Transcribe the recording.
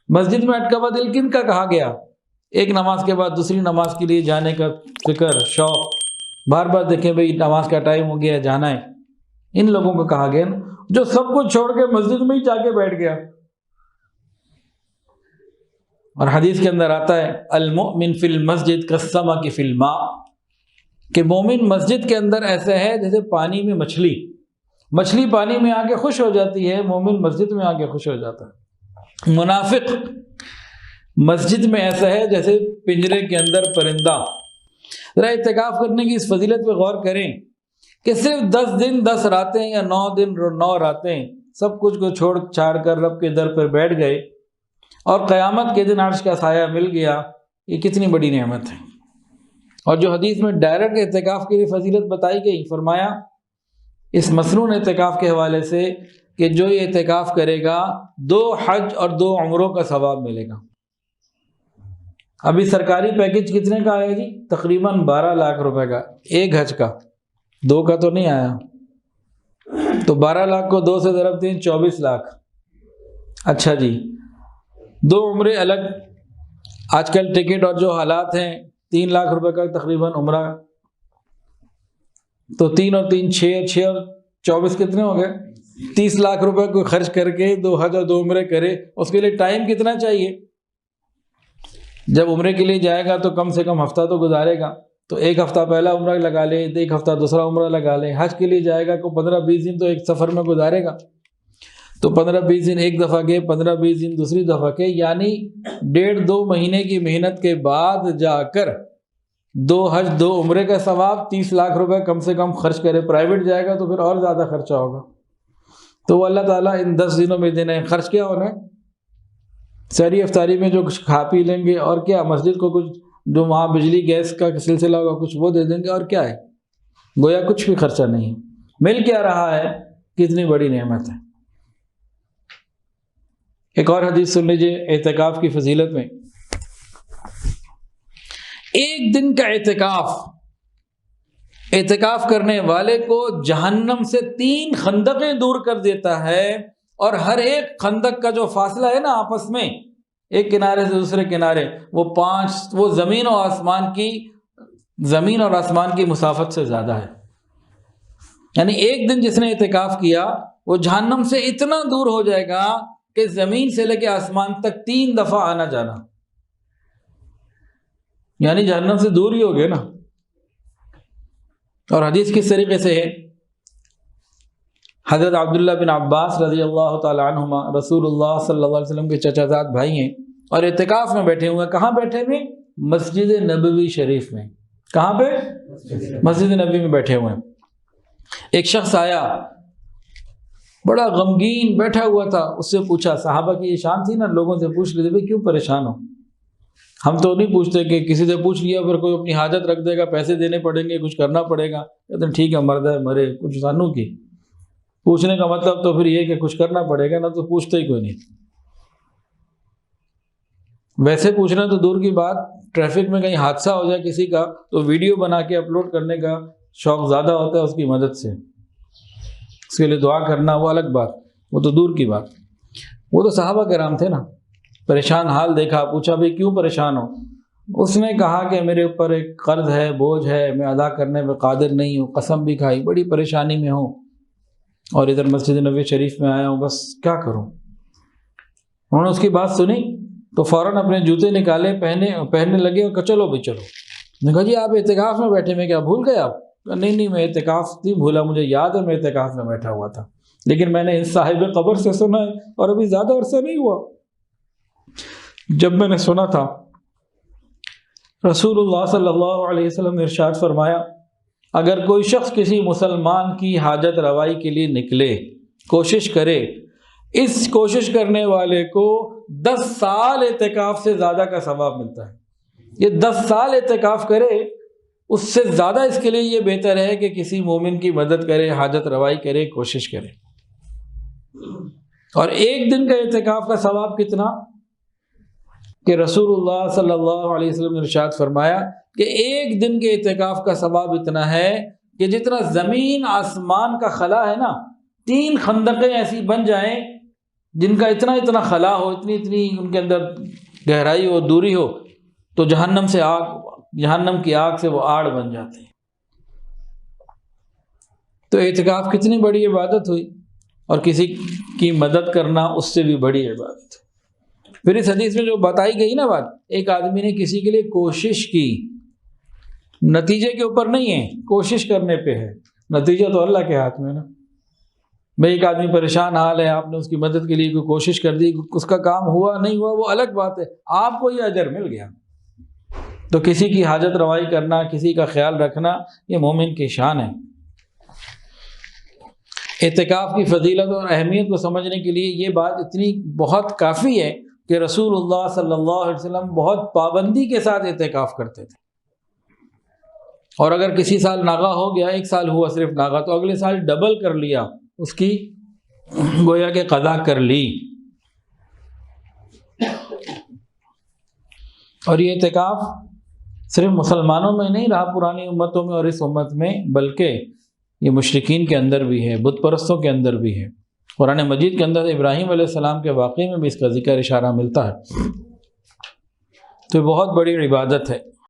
مسجد میں اٹکا ہوا دل کن کا کہا گیا؟ ایک نماز کے بعد دوسری نماز کے لیے جانے کا فکر، شوق، بار بار دیکھیں بھئی نماز کا ٹائم ہو گیا جانا ہے، ان لوگوں کو کہا گیا نا، جو سب کچھ چھوڑ کے مسجد میں ہی جا کے بیٹھ گیا۔ اور حدیث کے اندر آتا ہے المؤمن فی المسجد کالسمک فی الماء، کہ مومن مسجد کے اندر ایسا ہے جیسے پانی میں مچھلی پانی میں آ کے خوش ہو جاتی ہے، مومن مسجد میں آ کے خوش ہو جاتا ہے۔ منافق مسجد میں ایسا ہے جیسے پنجرے کے اندر پرندہ۔ ذرا اعتکاف کرنے کی اس فضیلت پہ غور کریں کہ صرف 10 دن 10 راتیں یا 9 دن 9 راتیں سب کچھ کو چھوڑ چھاڑ کر رب کے در پر بیٹھ گئے اور قیامت کے دن عرش کا سایہ مل گیا، یہ کتنی بڑی نعمت ہے۔ اور جو حدیث میں ڈائریکٹ اعتکاف کے لیے فضیلت بتائی گئی، فرمایا اس مسنون اعتکاف کے حوالے سے کہ جو یہ اعتکاف کرے گا 2 حج اور 2 عمروں کا ثواب ملے گا۔ ابھی سرکاری پیکج کتنے کا آیا جی؟ تقریباً 12 لاکھ روپے کا، ایک حج کا، 2 کا تو نہیں آیا، تو 12 لاکھ کو 2 سے ضرب دیں 24 لاکھ۔ اچھا جی، 2 عمرے الگ، آج کل ٹکٹ اور جو حالات ہیں 3 لاکھ روپے کا تقریباً عمرہ، تو 3 اور 3 6 اور 24 کتنے ہو گئے؟ 30 لاکھ روپے کو خرچ کر کے 2 حج اور 2 عمرے کرے، اس کے لیے ٹائم کتنا چاہیے؟ جب عمرے کے لیے جائے گا تو کم سے کم ہفتہ تو گزارے گا، تو 1 ہفتہ پہلا عمرہ لگا لے، 1 ہفتہ دوسرا عمرہ لگا لے۔ حج کے لیے جائے گا کو 15-20 دن تو ایک سفر میں گزارے گا، تو 15-20 دن ایک دفعہ کے، 15-20 دن دوسری دفعہ کے، یعنی 1.5-2 مہینے کی محنت کے بعد جا کر 2 حج 2 عمرے کا ثواب 30 لاکھ روپے کم سے کم خرچ کرے۔ پرائیویٹ جائے گا تو پھر اور زیادہ خرچہ ہوگا، تو وہ اللہ تعالیٰ ان 10 دنوں میں دینا ہے۔ خرچ کیا ہونا ہے؟ سحری افطاری میں جو کچھ کھا پی لیں گے، اور کیا مسجد کو کچھ جو وہاں بجلی گیس کا سلسلہ ہوگا کچھ وہ دے دیں گے، اور کیا ہے، گویا کچھ بھی خرچہ نہیں۔ مل کیا رہا ہے؟ کتنی بڑی نعمت ہے۔ ایک اور حدیث سن لیجئے اعتکاف کی فضیلت میں، ایک دن کا اعتکاف کرنے والے کو جہنم سے 3 خندقیں دور کر دیتا ہے، اور ہر ایک خندق کا جو فاصلہ ہے نا آپس میں، ایک کنارے سے دوسرے کنارے، وہ زمین اور آسمان کی مسافت سے زیادہ ہے۔ یعنی ایک دن جس نے اعتکاف کیا وہ جہنم سے اتنا دور ہو جائے گا کہ زمین سے لے کے آسمان تک 3 دفعہ آنا جانا، یعنی جہنم سے دور ہی ہو گئے نا۔ اور حدیث کس طریقے سے ہے؟ حضرت عبداللہ بن عباس رضی اللہ تعالی عنہما رسول اللہ صلی اللہ علیہ وسلم کے چچا زاد بھائی ہیں، اور اعتکاف میں بیٹھے ہوئے ہیں۔ کہاں بیٹھے ہوئے؟ مسجد نبوی شریف میں۔ کہاں پہ؟ مسجد نبوی میں بیٹھے ہوئے ہیں۔ ایک شخص آیا، بڑا غمگین بیٹھا ہوا تھا، اس سے پوچھا، صحابہ کی یہ شان تھی نا، لوگوں سے پوچھ لیتے بھائی کیوں پریشان ہو؟ ہم تو نہیں پوچھتے کہ کسی سے پوچھ لیا پھر کوئی اپنی حاجت رکھ دے گا، پیسے دینے پڑیں گے، کچھ کرنا پڑے گا، کہتے ہیں ٹھیک ہے مرد ہے مرے، کچھ سانوں کی پوچھنے کا مطلب تو پھر یہ کہ کچھ کرنا پڑے گا، نہ تو پوچھتے ہی کوئی نہیں۔ ویسے پوچھنا تو دور کی بات، ٹریفک میں کہیں حادثہ ہو جائے کسی کا تو ویڈیو بنا کے اپلوڈ کرنے کا شوق زیادہ ہوتا ہے اس کی مدد سے، اس کے لیے دعا کرنا وہ الگ بات، وہ تو دور کی بات۔ وہ تو صحابہ کرام تھے نا، پریشان حال دیکھا، پوچھا بھئی کیوں پریشان ہو؟ اس نے کہا کہ میرے اوپر ایک قرض ہے، بوجھ ہے، میں ادا کرنے میں قادر نہیں ہوں، قسم بھی کھائی، بڑی پریشانی میں ہوں، اور ادھر مسجد نبوی شریف میں آیا ہوں، بس کیا کروں؟ انہوں نے اس کی بات سنی تو فوراً اپنے جوتے نکالے، پہننے لگے، اور کہا چلو بھائی چلو۔ نے کہا جی آپ اعتکاف میں بیٹھے، میں کیا بھول گئے آپ؟ نہیں میں اعتکاف نہیں بھولا، مجھے یاد ہے میں اعتکاف میں بیٹھا ہوا تھا، لیکن میں نے اس صاحب قبر سے سنا ہے، اور ابھی زیادہ عرصہ نہیں ہوا۔ جب میں نے سنا تھا رسول اللہ صلی اللہ علیہ وسلم نے ارشاد فرمایا، اگر کوئی شخص کسی مسلمان کی حاجت روائی کے لیے نکلے، کوشش کرے، اس کوشش کرنے والے کو 10 سال اعتکاف سے زیادہ کا ثواب ملتا ہے۔ یہ 10 سال اعتکاف کرے، اس سے زیادہ اس کے لیے یہ بہتر ہے کہ کسی مومن کی مدد کرے، حاجت روائی کرے، کوشش کرے۔ اور ایک دن کا اعتکاف کا ثواب کتنا کہ رسول اللہ صلی اللہ علیہ وسلم نے ارشاد فرمایا کہ ایک دن کے اعتکاف کا ثواب اتنا ہے کہ جتنا زمین آسمان کا خلا ہے نا، 3 خندقیں ایسی بن جائیں جن کا اتنا خلا ہو، اتنی ان کے اندر گہرائی ہو، دوری ہو، تو جہنم کی آگ سے وہ آڑ بن جاتے ہیں۔ تو اعتکاف کتنی بڑی عبادت ہوئی، اور کسی کی مدد کرنا اس سے بھی بڑی عبادت ہے۔ پھر اس حدیث میں جو بتائی گئی نا بات، ایک آدمی نے کسی کے لیے کوشش کی، نتیجے کے اوپر نہیں ہے، کوشش کرنے پہ ہے، نتیجہ تو اللہ کے ہاتھ میں نا۔ بھئی ایک آدمی پریشان حال ہے، آپ نے اس کی مدد کے لیے کوئی کوشش کر دی، اس کا کام ہوا نہیں ہوا وہ الگ بات ہے، آپ کو یہ اجر مل گیا۔ تو کسی کی حاجت روائی کرنا، کسی کا خیال رکھنا، یہ مومن کی شان ہے۔ اعتکاف کی فضیلت اور اہمیت کو سمجھنے کے لیے یہ بات اتنی بہت کافی ہے کہ رسول اللہ صلی اللہ علیہ وسلم بہت پابندی کے ساتھ اعتکاف کرتے تھے، اور اگر کسی سال ناغہ ہو گیا، ایک سال ہوا صرف ناغہ، تو اگلے سال ڈبل کر لیا، اس کی گویا کہ قضا کر لی۔ اور یہ اعتکاف صرف مسلمانوں میں نہیں رہا، پرانی امتوں میں اور اس امت میں، بلکہ یہ مشرکین کے اندر بھی ہے، بت پرستوں کے اندر بھی ہے۔ قرآن مجید کے اندر ابراہیم علیہ السلام کے واقعے میں بھی اس کا ذکر اشارہ ملتا ہے۔ تو یہ بہت بڑی عبادت ہے۔